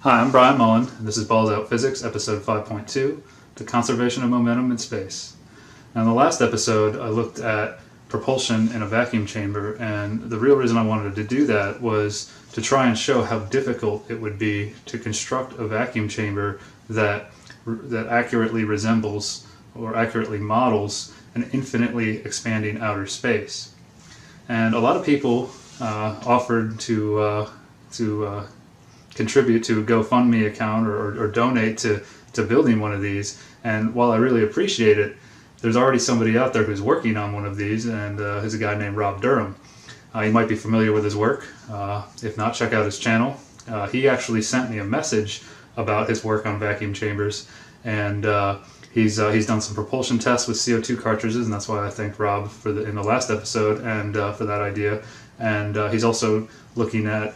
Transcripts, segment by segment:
Hi, I'm Brian Mullin, and this is Balls Out Physics, episode 5.2, the conservation of momentum in space. Now, in the last episode, I looked at propulsion in a vacuum chamber, and the real reason I wanted to do that was to try and show how difficult it would be to construct a vacuum chamber that accurately resembles or accurately models an infinitely expanding outer space. And a lot of people offered to contribute to a GoFundMe account or donate to building one of these. And while I really appreciate it, there's already somebody out there who's working on one of these, and he's a guy named Rob Durham. You might be familiar with his work. If not, check out his channel. He actually sent me a message about his work on vacuum chambers, and he's done some propulsion tests with CO2 cartridges, and that's why I thanked Rob in the last episode and for that idea. And he's also looking at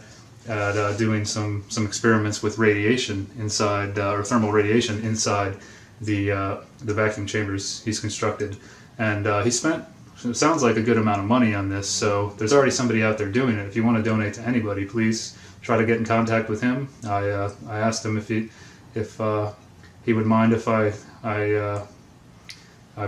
doing some experiments with radiation inside, or thermal radiation inside the vacuum chambers he's constructed. And he spent, it sounds like, a good amount of money on this, so there's already somebody out there doing it. If you want to donate to anybody, please try to get in contact with him. I asked him if he would mind if I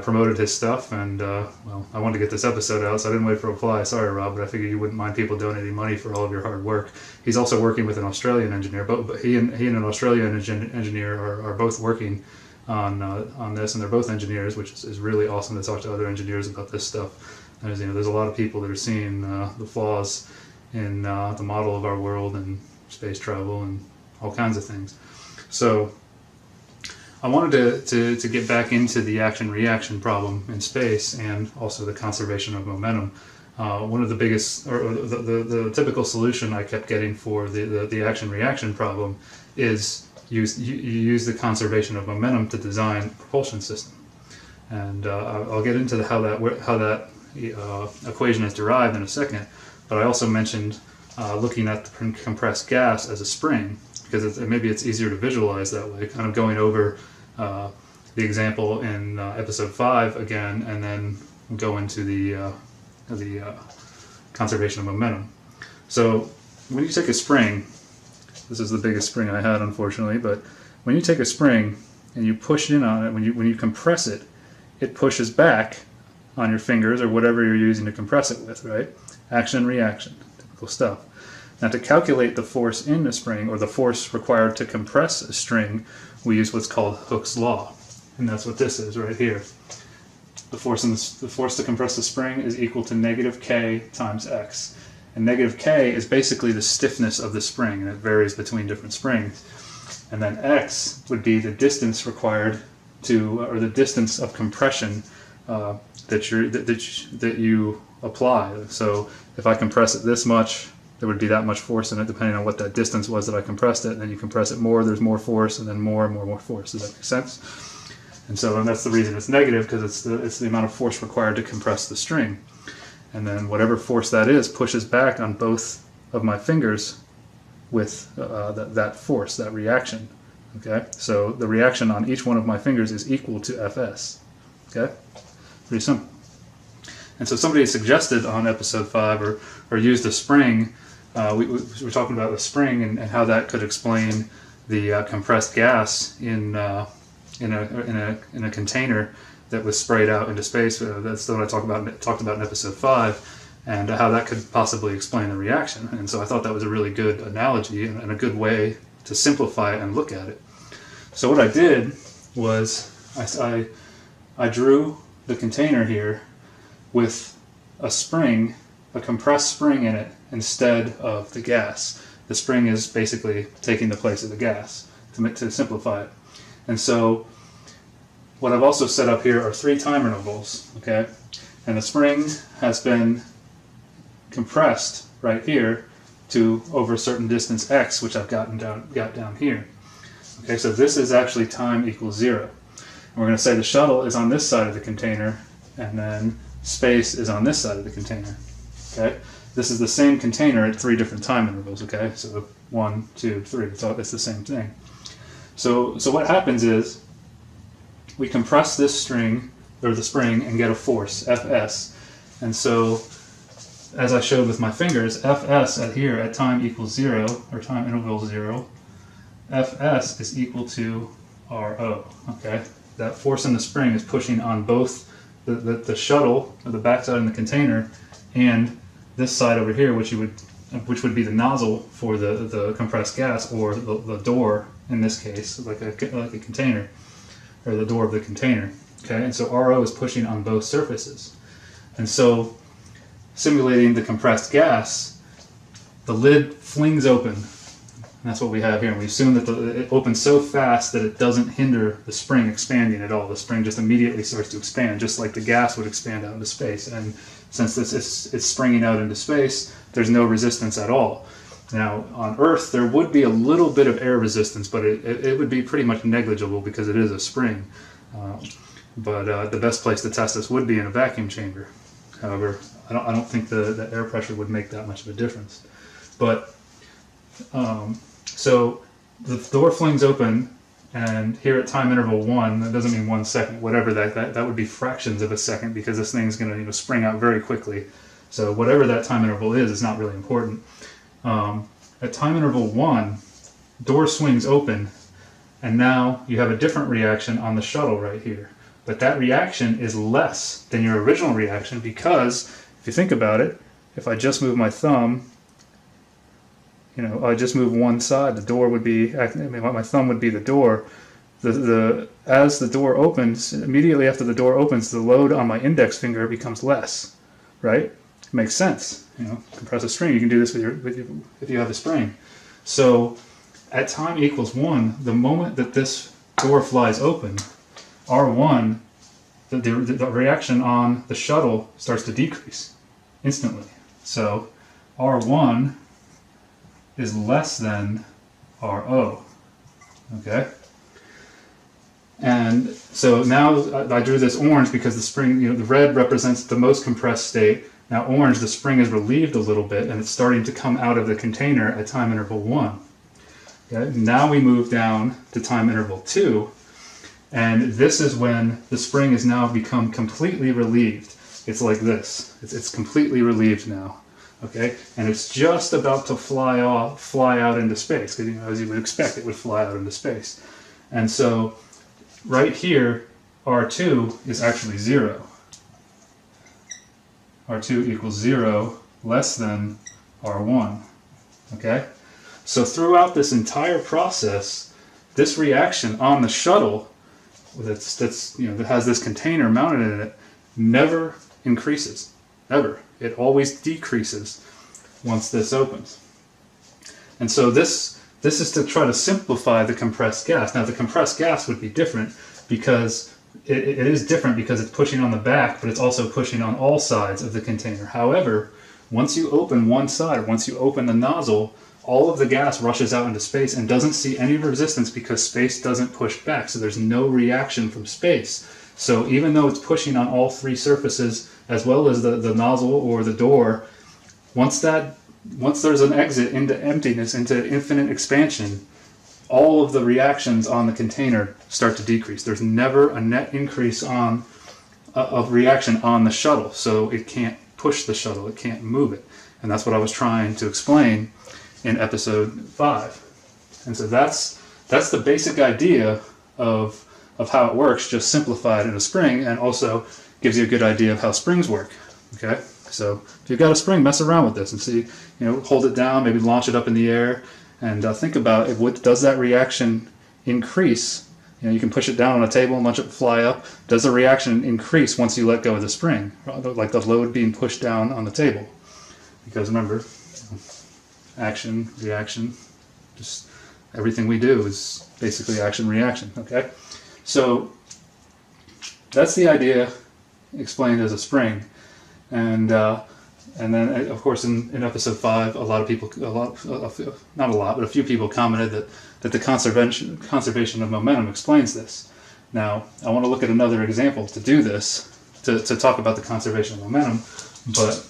promoted his stuff, and well, I wanted to get this episode out, so I didn't wait for a reply. Sorry, Rob, but I figured you wouldn't mind people donating money for all of your hard work. He's also working with an Australian engineer, but he and an Australian engineer are both working on this, and they're both engineers, which is really awesome to talk to other engineers about this stuff. There's a lot of people that are seeing the flaws in the model of our world and space travel and all kinds of things. So I wanted to get back into the action-reaction problem in space and also the conservation of momentum. One of the biggest, or the typical solution I kept getting for the action-reaction problem is you use the conservation of momentum to design a propulsion system. And I'll get into how that equation is derived in a second, but I also mentioned looking at the compressed gas as a spring, because maybe it's easier to visualize that way, kind of going over the example in episode 5 again, and then go into the conservation of momentum. So when you take a spring, this is the biggest spring I had, unfortunately, but when you take a spring and you push in on it, when you compress it, it pushes back on your fingers or whatever you're using to compress it with, right? Action, reaction, typical stuff. Now, to calculate the force in a spring, or the force required to compress a string, we use what's called Hooke's law, and that's what this is right here. The force to compress the spring is equal to negative k times x, and negative k is basically the stiffness of the spring, and it varies between different springs. And then x would be the distance required or the distance of compression that you apply. So if I compress it this much, there would be that much force in it, depending on what that distance was that I compressed it. And then you compress it more, there's more force, and then more and more force. Does that make sense? And that's the reason it's negative, because it's the amount of force required to compress the string. And then whatever force that is pushes back on both of my fingers with that force, that reaction. Okay, so the reaction on each one of my fingers is equal to Fs. Okay, pretty simple. And so somebody suggested on episode 5 or used a spring. We were talking about the spring and how that could explain the compressed gas in a container that was sprayed out into space. That's what I talked about in episode 5, and how that could possibly explain the reaction. And so I thought that was a really good analogy and a good way to simplify it and look at it. So what I did was I drew the container here with a spring, a compressed spring in it, instead of the gas. The spring is basically taking the place of the gas, to simplify it. And so what I've also set up here are 3 time intervals, okay? And the spring has been compressed right here to over a certain distance x, which I've got down here. Okay, so this is actually time equals 0. And we're going to say the shuttle is on this side of the container, and then space is on this side of the container. Okay, this is the same container at 3 different time intervals. Okay, so 1, 2, 3. It's the same thing. So what happens is we compress this string, or the spring, and get a force, Fs. And so, as I showed with my fingers, Fs at time equals 0, or time interval 0, Fs is equal to Rho, okay? That force in the spring is pushing on both the shuttle, or the backside in the container, and this side over here, which would be the nozzle for the compressed gas, or the door in this case, like a container, or the door of the container. Okay, and so Rho is pushing on both surfaces. And so, simulating the compressed gas, the lid flings open. And that's what we have here. And we assume that it opens so fast that it doesn't hinder the spring expanding at all. The spring just immediately starts to expand, just like the gas would expand out into space. And since it's springing out into space, there's no resistance at all. Now, on Earth, there would be a little bit of air resistance, but it would be pretty much negligible because it is a spring. But the best place to test this would be in a vacuum chamber. However, I don't think the air pressure would make that much of a difference. But so the door flings open, and here at time interval 1, that doesn't mean 1 second, whatever that would be fractions of a second, because this thing's going to spring out very quickly. So whatever that time interval is not really important. At time interval 1, door swings open, and now you have a different reaction on the shuttle right here. But that reaction is less than your original reaction, because if you think about it, if I just move my thumb, I just move one side, the door would be, my thumb would be the door. As the door opens, immediately after the door opens, the load on my index finger becomes less, right? It makes sense. Compress a string. You can do this if you have a spring. So at time equals 1, the moment that this door flies open, R1, the reaction on the shuttle starts to decrease instantly. So R1 is less than Rho, okay? And so now I drew this orange because the spring, the red represents the most compressed state. Now orange, the spring is relieved a little bit, and it's starting to come out of the container at time interval 1. Okay? Now we move down to time interval 2, and this is when the spring has now become completely relieved. It's like this. It's completely relieved now. Okay, and it's just about to fly out into space, because as you would expect, it would fly out into space. And so, right here, R2 is actually 0. R2 equals 0, less than R1. Okay, so throughout this entire process, this reaction on the shuttle that has this container mounted in it never increases, ever. It always decreases once this opens. And so this is to try to simplify the compressed gas. Now the compressed gas would be different because it is different because it's pushing on the back, but it's also pushing on all sides of the container. However, once you open one side, once you open the nozzle, all of the gas rushes out into space and doesn't see any resistance because space doesn't push back. So there's no reaction from space. So even though it's pushing on all three surfaces, as well as the nozzle or the door, once there's an exit into emptiness, into infinite expansion, all of the reactions on the container start to decrease. There's never a net increase of reaction on the shuttle, so it can't push the shuttle, it can't move it. And that's what I was trying to explain in episode 5. And so that's the basic idea of how it works, just simplified in a spring, and also gives you a good idea of how springs work. Okay, so if you've got a spring, mess around with this and see, hold it down, maybe launch it up in the air, and think about does that reaction increase? You can push it down on a table and watch it fly up. Does the reaction increase once you let go of the spring, like the load being pushed down on the table? Because remember, action, reaction, just everything we do is basically action, reaction. Okay, so that's the idea explained as a spring, and then of course in episode 5, a few people commented that the conservation of momentum explains this. Now I want to look at another example to do this, to talk about the conservation of momentum, but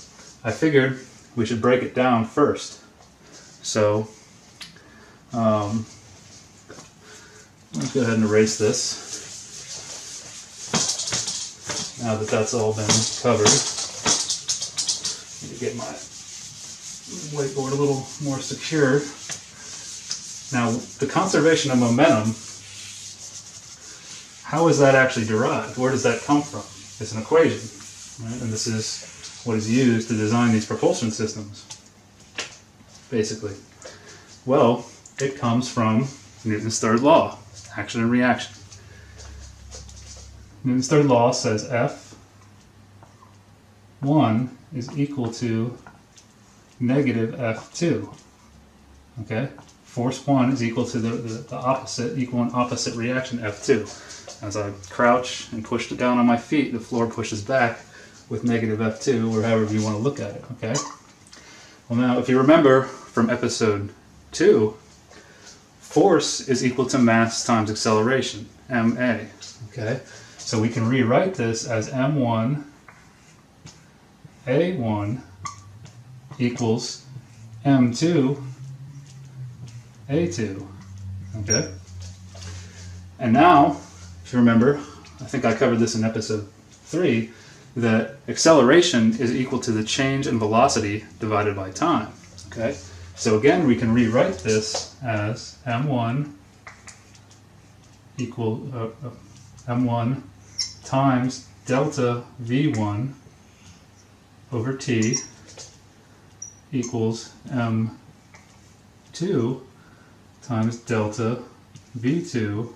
I figured we should break it down first. So let's go ahead and erase this. Now that that's all been covered, I need to get my whiteboard a little more secure. Now, the conservation of momentum, how is that actually derived? Where does that come from? It's an equation, right? And this is what is used to design these propulsion systems, basically. Well, it comes from Newton's third law, action and reaction. Newton's third law says F1 is equal to negative F2. Okay? Force 1 is equal to the opposite, equal and opposite reaction, F2. As I crouch and push it down on my feet, the floor pushes back with negative F2, or however you want to look at it, okay? Well, now, if you remember from episode 2, force is equal to mass times acceleration, ma, okay? So we can rewrite this as m1 a1 equals m2 a2, okay? And now, if you remember, I think I covered this in episode 3, that acceleration is equal to the change in velocity divided by time, okay? So again, we can rewrite this as m1 equal m1 times delta v1 over t equals m2 times delta v2,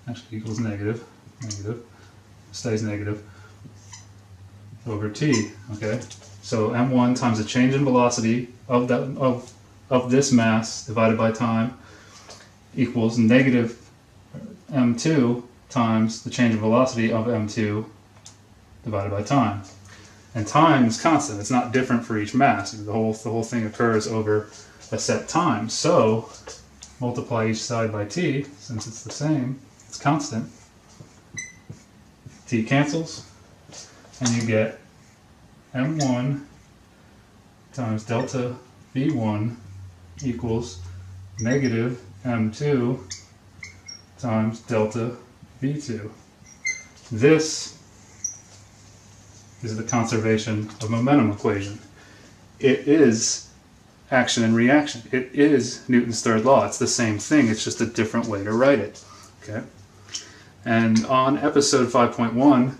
actually equals negative, stays negative, over t, okay? So m1 times the change in velocity of this mass divided by time equals negative m2 times the change in velocity of m2 divided by time. And time is constant, it's not different for each mass. The whole thing occurs over a set time. So multiply each side by t, since it's the same, it's constant. T cancels, and you get m1 times delta v1 equals negative m2 times delta v2. This is the conservation of momentum equation. It is action and reaction. It is Newton's third law. It's the same thing, it's just a different way to write it. Okay? And on episode 5.1,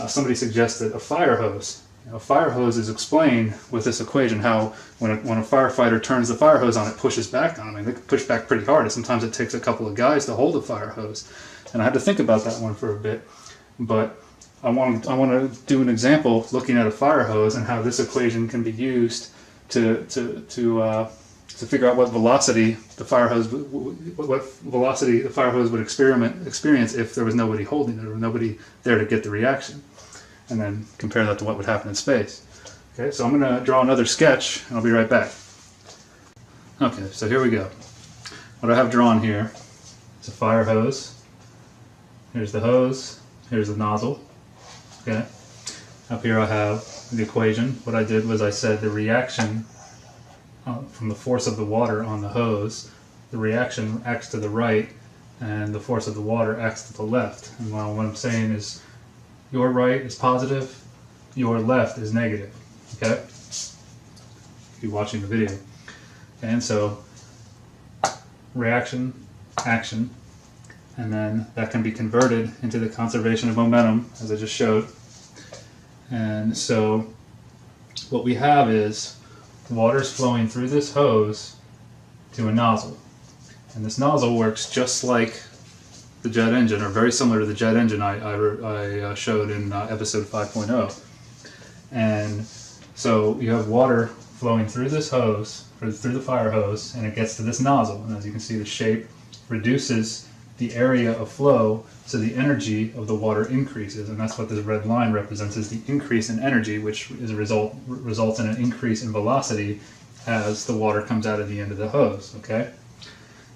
somebody suggested a fire hose. A fire hose is explained with this equation, how when a firefighter turns the fire hose on, it pushes back on them. I mean, they can push back pretty hard. Sometimes it takes a couple of guys to hold a fire hose. And I had to think about that one for a bit. But I want to do an example looking at a fire hose and how this equation can be used to figure out what velocity the fire hose would experience if there was nobody holding it or nobody there to get the reaction, and then compare that to what would happen in space. Okay, so I'm going to draw another sketch and I'll be right back. Okay, so here we go. What I have drawn here is a fire hose. Here's the hose, here's the nozzle. Okay, up here I have the equation. What I did was I said the reaction from the force of the water on the hose, the reaction acts to the right and the force of the water acts to the left. And what I'm saying is your right is positive, your left is negative. Okay? If you're watching the video. And so reaction, action, and then that can be converted into the conservation of momentum, as I just showed. And so what we have is water's flowing through this hose to a nozzle. And this nozzle works just like the jet engine, or very similar to the jet engine I showed in episode 5.0. And so you have water flowing through this hose, through the fire hose, and it gets to this nozzle. And as you can see, the shape reduces the area of flow, so the energy of the water increases, and that's what this red line represents, is the increase in energy, which is results in an increase in velocity as the water comes out of the end of the hose. Okay,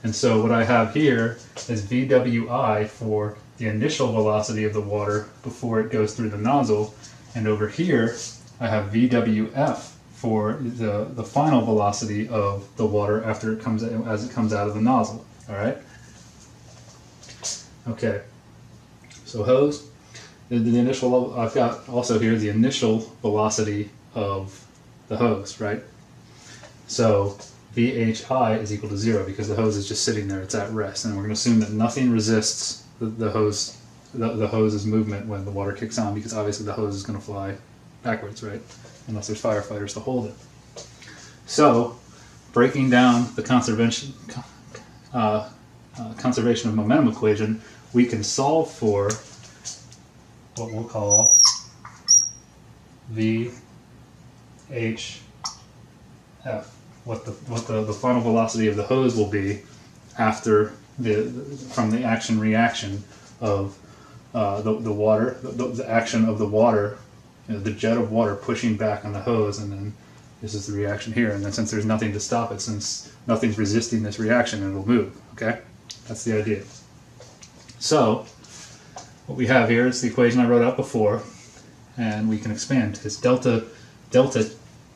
and so what I have here is VWI for the initial velocity of the water before it goes through the nozzle, and over here I have VWF for the final velocity of the water after it comes out of the nozzle. All right. Okay, so hose, the initial, I've got also here the initial velocity of the hose, right? So VHI is equal to 0 because the hose is just sitting there, it's at rest. And we're going to assume that nothing resists the hose's movement when the water kicks on, because obviously the hose is going to fly backwards, right? Unless there's firefighters to hold it. So, breaking down the conservation of momentum equation, we can solve for what we'll call VHF, what the final velocity of the hose will be after from the action reaction of the water, the action of the water, the jet of water pushing back on the hose, and then this is the reaction here. And then since there's nothing to stop it, since nothing's resisting this reaction, it'll move. Okay, that's the idea. So what we have here is the equation I wrote out before, and we can expand. It's delta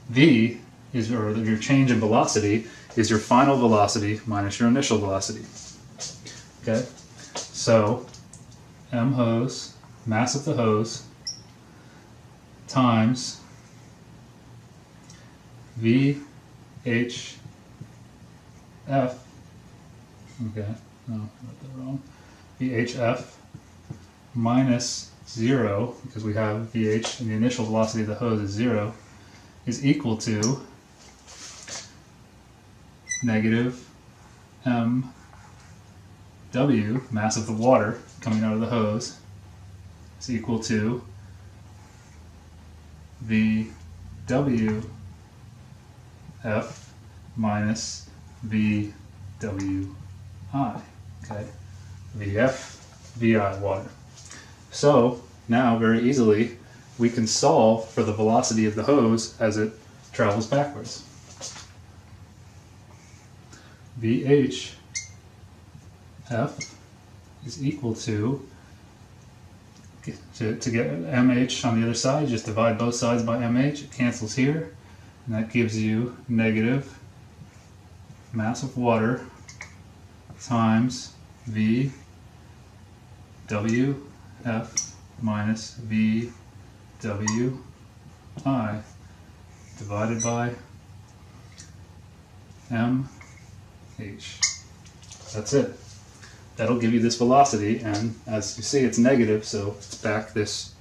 V is, or your change in velocity is your final velocity minus your initial velocity. Okay, so m hose, mass of the hose, times VHF, okay, no, I wrote that wrong, VHF minus 0, because we have VH and the initial velocity of the hose is 0, is equal to negative mW, mass of the water coming out of the hose, is equal to VWF minus VWI. Okay, VF, VI, water. So now very easily we can solve for the velocity of the hose as it travels backwards. VHF is equal to get MH on the other side, just divide both sides by MH, it cancels here, and that gives you negative mass of water times VWF minus VWI divided by MH. That's it. That'll give you this velocity, and as you see, it's negative, so it's back this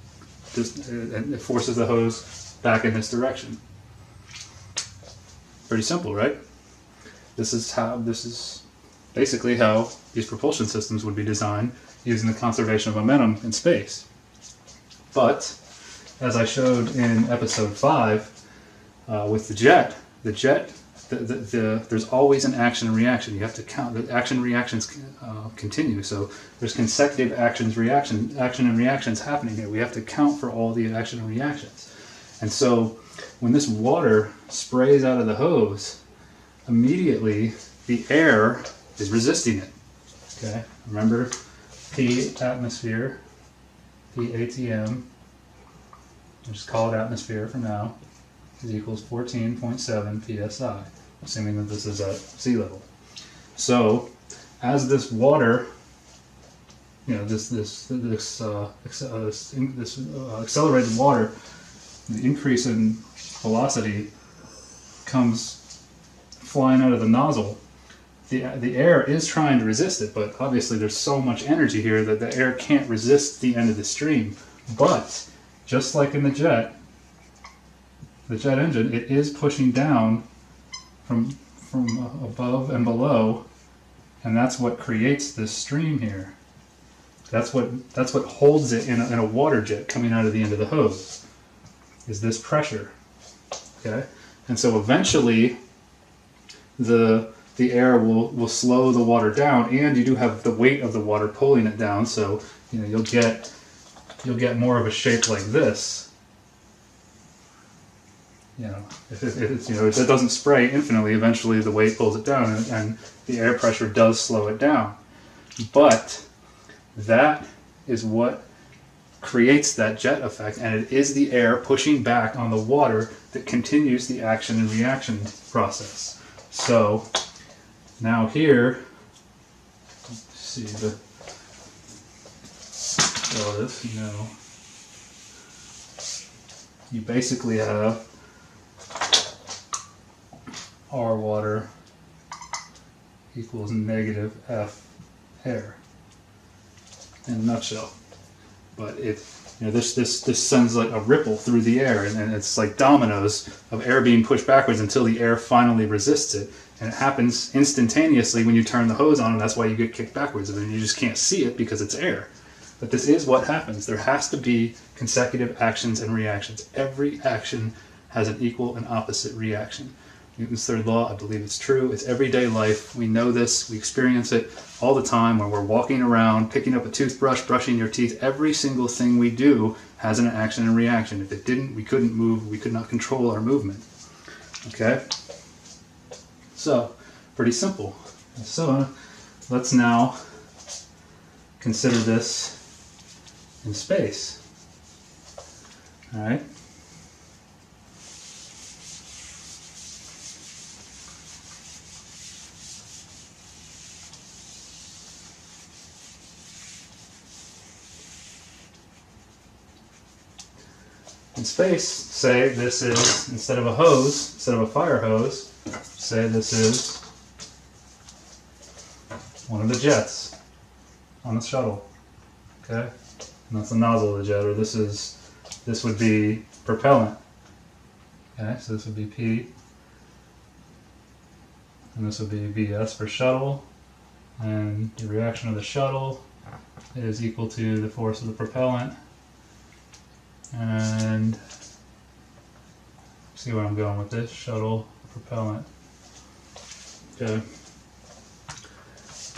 and it forces the hose back in this direction. Pretty simple, right? This is basically how these propulsion systems would be designed using the conservation of momentum in space. But as I showed in episode 5 with the jet, there's always an action and reaction. You have to count. The action and reactions continue. So there's consecutive action and reactions happening here. We have to count for all the action and reactions. And so when this water sprays out of the hose, immediately the air is resisting it. Okay, remember P atmosphere, P ATM, we'll just call it atmosphere for now, is equals 14.7 psi, assuming that this is at sea level. So as this water, this accelerated water, the increase in velocity comes flying out of the nozzle, the air is trying to resist it, but obviously there's so much energy here that the air can't resist the end of the stream. But just like in the jet engine, it is pushing down from above and below, and that's what creates this stream here. That's what holds it in a water jet coming out of the end of the hose, is this pressure. Okay, and so eventually the air will slow the water down, and you do have the weight of the water pulling it down, so you'll get more of a shape like this. If it doesn't spray infinitely, eventually the weight pulls it down, and the air pressure does slow it down. But that is what creates that jet effect, and it is the air pushing back on the water that continues the action and reaction process. So now here, see you basically have our water equals negative F air in a nutshell. But this sends like a ripple through the air, and it's like dominoes of air being pushed backwards until the air finally resists it. And it happens instantaneously when you turn the hose on, and that's why you get kicked backwards. And you just can't see it because it's air. But this is what happens. There has to be consecutive actions and reactions. Every action has an equal and opposite reaction. Newton's third law, I believe it's true. It's everyday life. We know this. We experience it all the time when we're walking around, picking up a toothbrush, brushing your teeth. Every single thing we do has an action and reaction. If it didn't, we couldn't move. We could not control our movement. Okay? So, pretty simple. So, let's now consider this in space. All right? In space, say this is, instead of a hose, instead of a fire hose, say this is one of the jets on the shuttle. Okay? And that's the nozzle of the jet, or this would be propellant. Okay, so this would be P, and this would be VS for shuttle, and the reaction of the shuttle is equal to the force of the propellant. And see where I'm going with this, shuttle, propellant. Okay.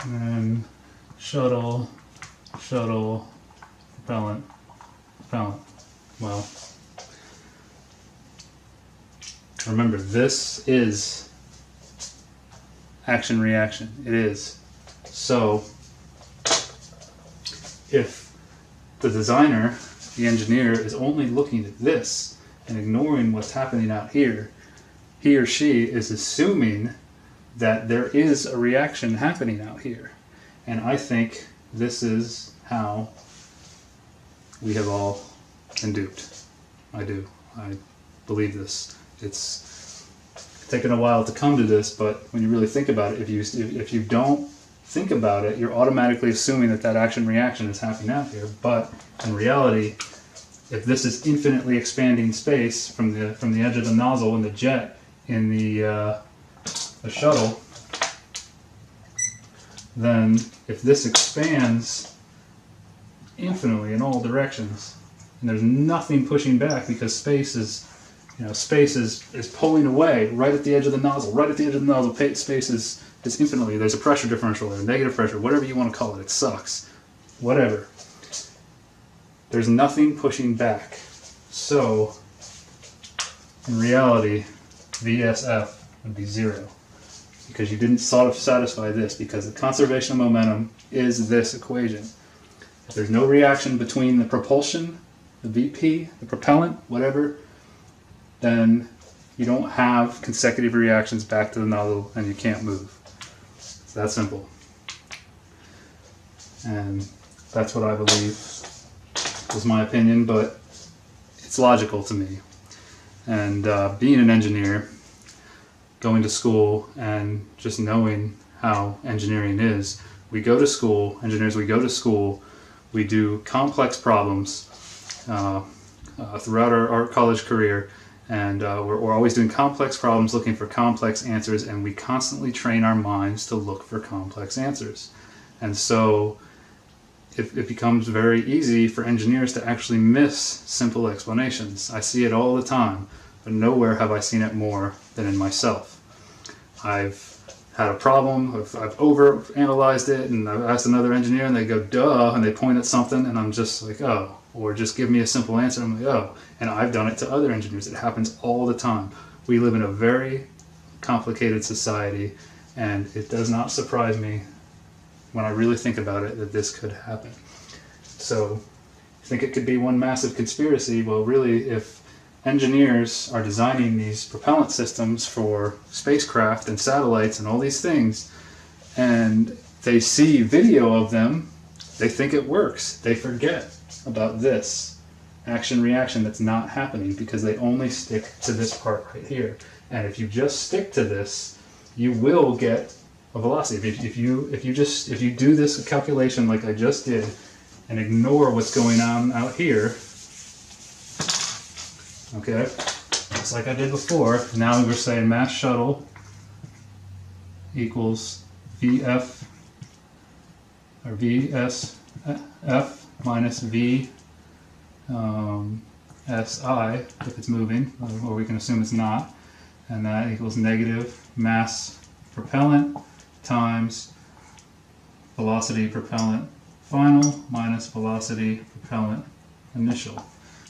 And then shuttle, propellant. Well, remember, this is action-reaction. It is. So, if the designer, the engineer, is only looking at this and ignoring what's happening out here, he or she is assuming that there is a reaction happening out here. And I think this is how we have all been duped. I do. I believe this. It's taken a while to come to this, but when you really think about it, if you don't think about it, you're automatically assuming that that action-reaction is happening out here. But in reality, if this is infinitely expanding space from the edge of the nozzle in the jet in the shuttle, then if this expands infinitely in all directions, and there's nothing pushing back because space is pulling away right at the edge of the nozzle, space is infinitely, there's a pressure differential there, negative pressure, whatever you want to call it, it sucks, whatever. There's nothing pushing back. So, in reality, VSF would be 0. Because you didn't sort of satisfy this, because the conservation of momentum is this equation. If there's no reaction between the propulsion, the VP, the propellant, whatever, then you don't have consecutive reactions back to the nozzle and you can't move. It's that simple. And that's what I believe is my opinion, but it's logical to me. And being an engineer, going to school and just knowing how engineering is, we go to school, engineers, we go to school, we do complex problems throughout our college career, and we're always doing complex problems, looking for complex answers, and we constantly train our minds to look for complex answers. And so it becomes very easy for engineers to actually miss simple explanations. I see it all the time, but nowhere have I seen it more than in myself. I've had a problem, I've overanalyzed it, and I've asked another engineer and they go, duh, and they point at something and I'm just like, oh, or just give me a simple answer, I'm like, oh. And I've done it to other engineers. It happens all the time. We live in a very complicated society, and it does not surprise me when I really think about it that this could happen. So, I think it could be one massive conspiracy. Well, really, if engineers are designing these propellant systems for spacecraft and satellites and all these things, and they see video of them, they think it works. They forget about this action-reaction that's not happening because they only stick to this part right here. And if you just stick to this, you will get a velocity. If you do this calculation like I just did and ignore what's going on out here, okay, just like I did before, now we're saying mass shuttle equals VF or VSF minus V SI if it's moving, or we can assume it's not, and that equals negative mass propellant times velocity propellant final minus velocity propellant initial.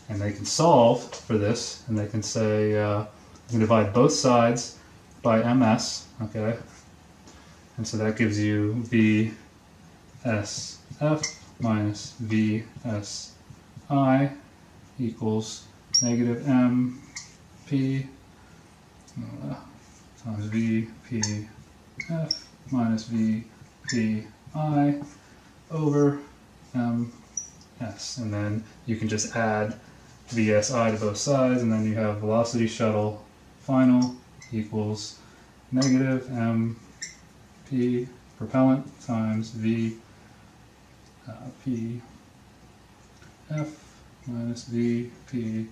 And they can solve for this, and they can say, you can divide both sides by ms, okay? And so that gives you VSF minus VSI equals negative MP times VPF minus VPI over MS. And then you can just add VSI to both sides, and then you have velocity shuttle final equals negative MP propellant times VPF minus VPI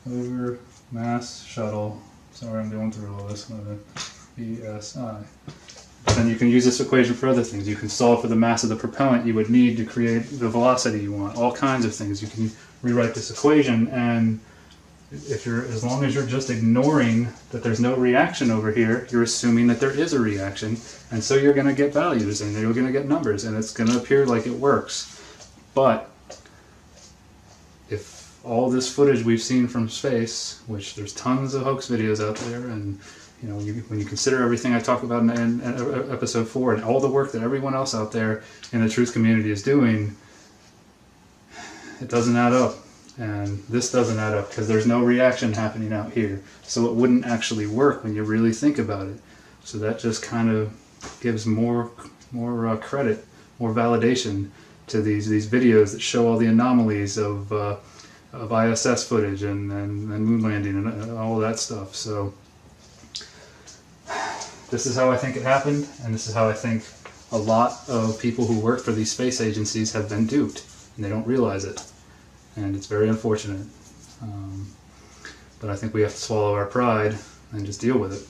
over mass shuttle. Sorry, I'm going through all this. VSI. But then you can use this equation for other things. You can solve for the mass of the propellant you would need to create the velocity you want. All kinds of things. You can rewrite this equation, and as long as you're just ignoring that there's no reaction over here, you're assuming that there is a reaction, and so you're going to get values and you're going to get numbers, and it's going to appear like it works. But if all this footage we've seen from space, which there's tons of hoax videos out there, and when you consider everything I talked about in episode 4 and all the work that everyone else out there in the truth community is doing, it doesn't add up. And this doesn't add up because there's no reaction happening out here. So it wouldn't actually work when you really think about it. So that just kind of gives more credit, more validation to these videos that show all the anomalies of ISS footage and moon landing and all that stuff. So this is how I think it happened, and this is how I think a lot of people who work for these space agencies have been duped, and they don't realize it. And it's very unfortunate. But I think we have to swallow our pride and just deal with it.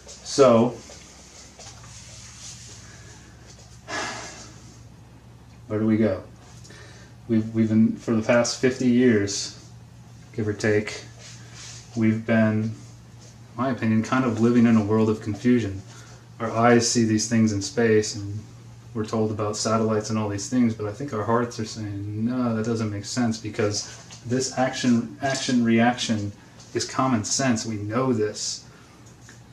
So, where do we go? We've been, for the past 50 years, give or take, we've been, in my opinion, kind of living in a world of confusion. Our eyes see these things in space, and we're told about satellites and all these things, but I think our hearts are saying, no, that doesn't make sense, because this action-reaction is common sense. We know this.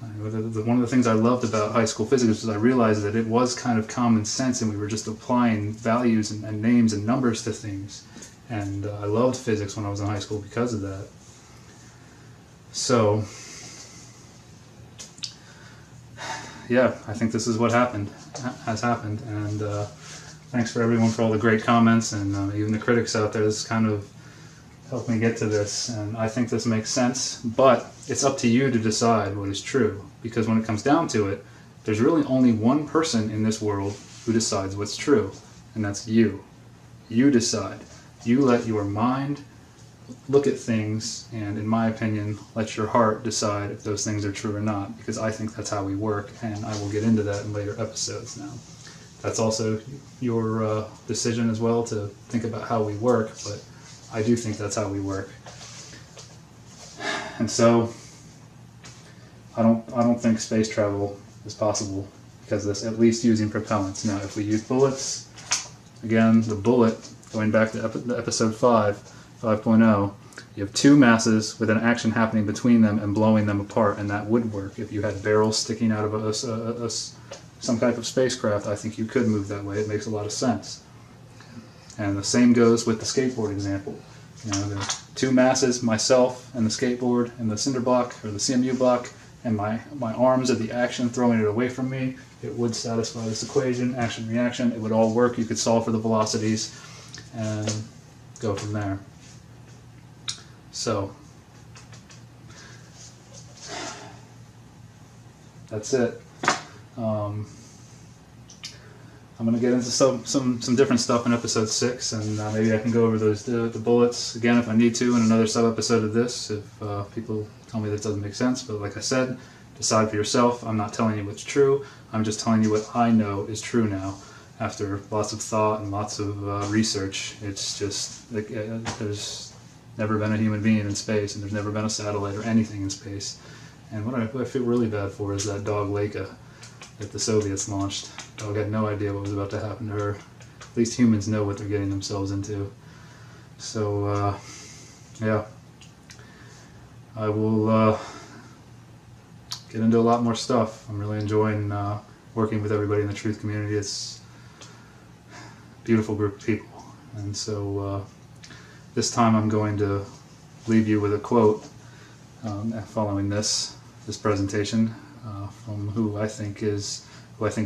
One of the things I loved about high school physics was I realized that it was kind of common sense, and we were just applying values and names and numbers to things. And I loved physics when I was in high school because of that. So, yeah, I think this is what has happened, and thanks for everyone for all the great comments, and even the critics out there. This kind of helped me get to this, and I think this makes sense, but it's up to you to decide what is true, because when it comes down to it, there's really only one person in this world who decides what's true, and that's you. You decide. You let your mind look at things, and in my opinion, let your heart decide if those things are true or not, because I think that's how we work, and I will get into that in later episodes now. That's also your decision as well, to think about how we work, but I do think that's how we work. And so I don't think space travel is possible because of this, at least using propellants. Now, if we use bullets, again, the bullet, going back to episode 5.0, you have two masses with an action happening between them and blowing them apart, and that would work. If you had barrels sticking out of some type of spacecraft, I think you could move that way. It makes a lot of sense. And the same goes with the skateboard example. There are two masses, myself and the skateboard and the cinder block or the CMU block, and my arms are the action throwing it away from me. It would satisfy this equation, action, reaction. It would all work. You could solve for the velocities and go from there. So, that's it. I'm going to get into some different stuff in episode 6, and maybe I can go over the bullets again if I need to in another sub-episode of this, if people tell me that doesn't make sense. But like I said, decide for yourself. I'm not telling you what's true. I'm just telling you what I know is true now. After lots of thought and lots of research, it's just, like, there's never been a human being in space, and there's never been a satellite or anything in space. And what I feel really bad for is that dog Laika that the Soviets launched. Dog had no idea what was about to happen to her. At least humans know what they're getting themselves into. So, yeah. I will get into a lot more stuff. I'm really enjoying working with everybody in the truth community. It's a beautiful group of people. And so this time I'm going to leave you with a quote following this presentation from who I think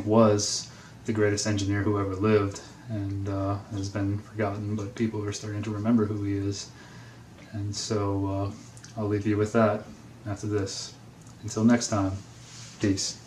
was the greatest engineer who ever lived, and has been forgotten, but people are starting to remember who he is. And so I'll leave you with that after this. Until next time, peace.